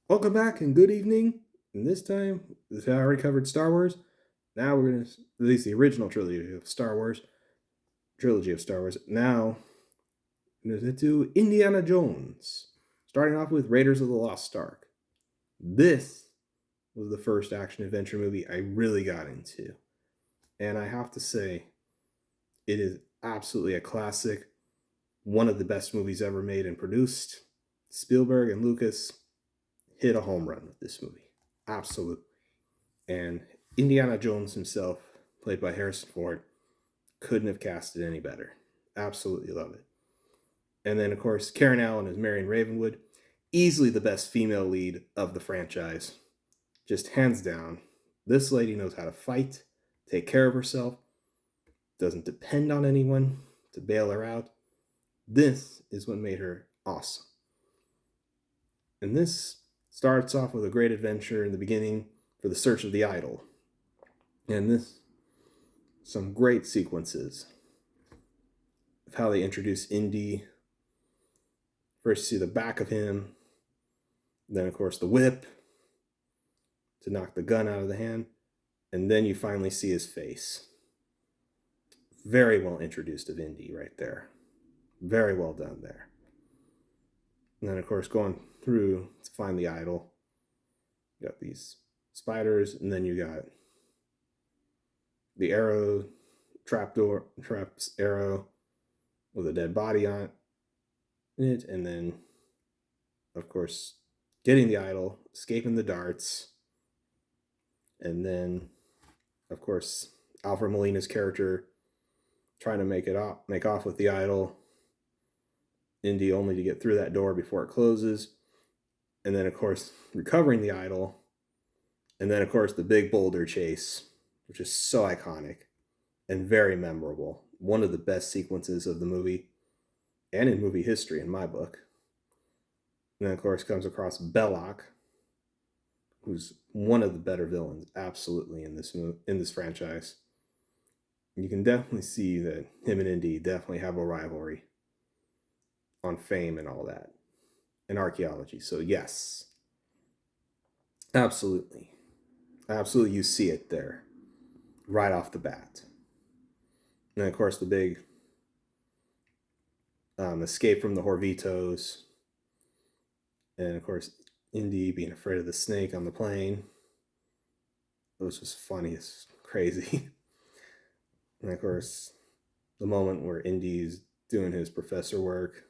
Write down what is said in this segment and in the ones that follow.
Welcome back and good evening. And this time, I already covered Star Wars. Now we're going to release the original trilogy of Star Wars. Now, we're going to do Indiana Jones, starting off with Raiders of the Lost Ark. This was the first action adventure movie I really got into. And I have to say, it is absolutely a classic, one of the best movies ever made and produced. Spielberg and Lucas hit a home run with this movie. Absolutely. And Indiana Jones himself, played by Harrison Ford, couldn't have cast it any better. Absolutely love it. And then, of course, Karen Allen as Marion Ravenwood, easily the best female lead of the franchise. Just hands down. This lady knows how to fight, take care of herself, doesn't depend on anyone to bail her out. This is what made her awesome. And this starts off with a great adventure in the beginning for the search of the idol. And this, some great sequences of how they introduce Indy. First, you see the back of him, then, of course, the whip to knock the gun out of the hand, and then you finally see his face. Very well introduced of Indy right there. Very well done there. And then, of course, going through to find the idol, you got these spiders, and then you got the arrow, traps arrow with a dead body on it, and then, of course, getting the idol, escaping the darts, and then, of course, Alfred Molina's character trying to make off with the idol, Indy only to get through that door before it closes, and then, of course, recovering the idol, and then, of course, the Big Boulder Chase, which is so iconic and very memorable. One of the best sequences of the movie and in movie history, in my book. And then, of course, comes across Belloc, who's one of the better villains, absolutely, in this franchise. You can definitely see that him and Indy definitely have a rivalry on fame and all that, and archaeology. So yes, absolutely, absolutely, you see it there right off the bat. And then, of course, the big escape from the Horvitos, and of course, Indy being afraid of the snake on the plane. It was just funny. It's crazy. And of course, the moment where Indy's doing his professor work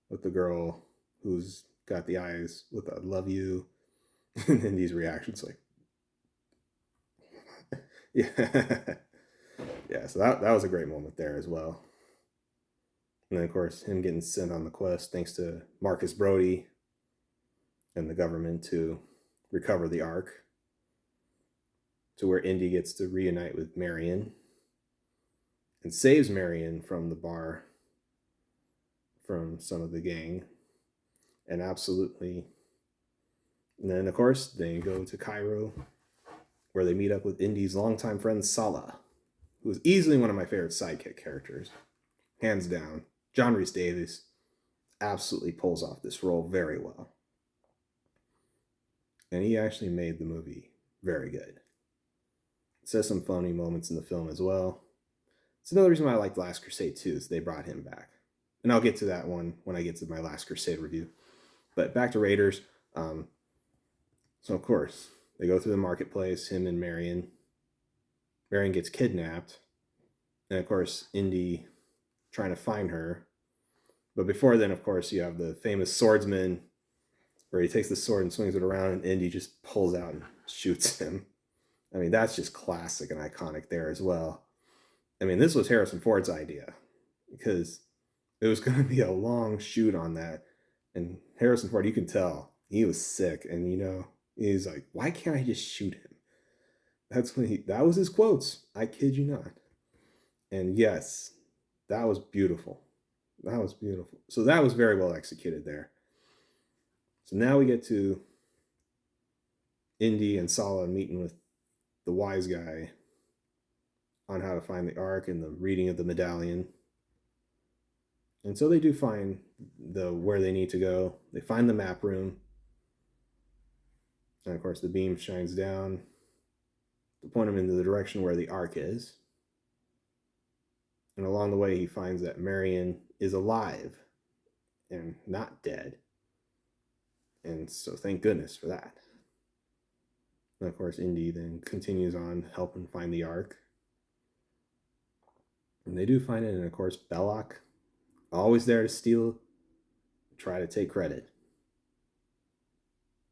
with the girl who's got the eyes with "I love you," and Indy's reaction's like, yeah, yeah. So that was a great moment there as well. And then, of course, him getting sent on the quest thanks to Marcus Brody and the government to recover the Ark, to where Indy gets to reunite with Marion and saves Marion from the bar from some of the gang. And absolutely. And then, of course, they go to Cairo, where they meet up with Indy's longtime friend Salah, who is easily one of my favorite sidekick characters. Hands down. John Rhys Davies absolutely pulls off this role very well. And he actually made the movie very good. It says some funny moments in the film as well. It's another reason why I liked Last Crusade too, is they brought him back. And I'll get to that one when I get to my Last Crusade review. But back to Raiders. So, of course, they go through the marketplace, him and Marion. Marion gets kidnapped. And, of course, Indy trying to find her. But before then, of course, you have the famous swordsman where he takes the sword and swings it around, and Indy just pulls out and shoots him. I mean, that's just classic and iconic there as well. I mean, this was Harrison Ford's idea because it was going to be a long shoot on that. And Harrison Ford, you can tell, he was sick. And, he's like, why can't I just shoot him? That was his quotes. I kid you not. And yes, that was beautiful. That was beautiful. So that was very well executed there. So now we get to Indy and Sala meeting with the wise guy on how to find the Ark and the reading of the medallion. And so they do find where they need to go. They find the map room. And of course, the beam shines down to point him into the direction where the Ark is. And along the way, he finds that Marion is alive and not dead. And so thank goodness for that. And of course, Indy then continues on helping find the Ark. And they do find it, and of course, Belloc, always there to steal, try to take credit.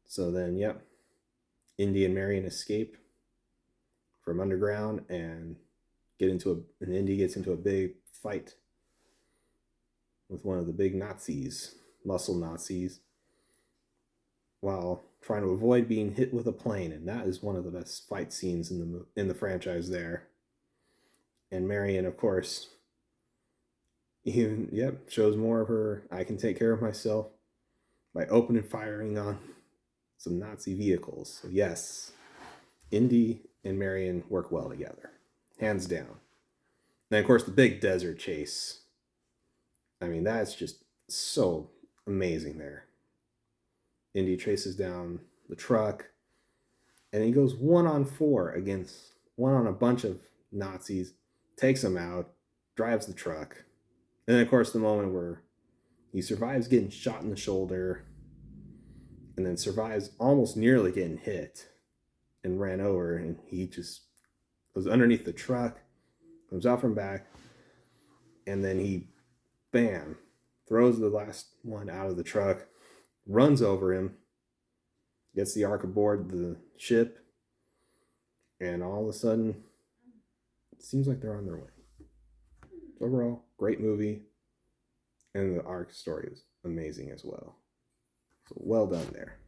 So then, yep, Indy and Marion escape from underground and Indy gets into a big fight with one of the big Nazis, muscle Nazis, while trying to avoid being hit with a plane. And that is one of the best fight scenes in the franchise there. And Marion, of course, shows more of her I can take care of myself by opening firing on some Nazi vehicles. So yes, Indy and Marion work well together, hands down. And of course, the big desert chase. I mean, that's just so amazing there. Indy chases down the truck, and he goes 1-on-4 against one on a bunch of Nazis, takes them out, drives the truck. And then, of course, the moment where he survives getting shot in the shoulder and then survives almost nearly getting hit and ran over, and he just goes underneath the truck, comes out from back, and then he, bam, throws the last one out of the truck, runs over him, gets the Ark aboard the ship, and all of a sudden, it seems like they're on their way. Overall, great movie, and the Ark story is amazing as well. So well done there.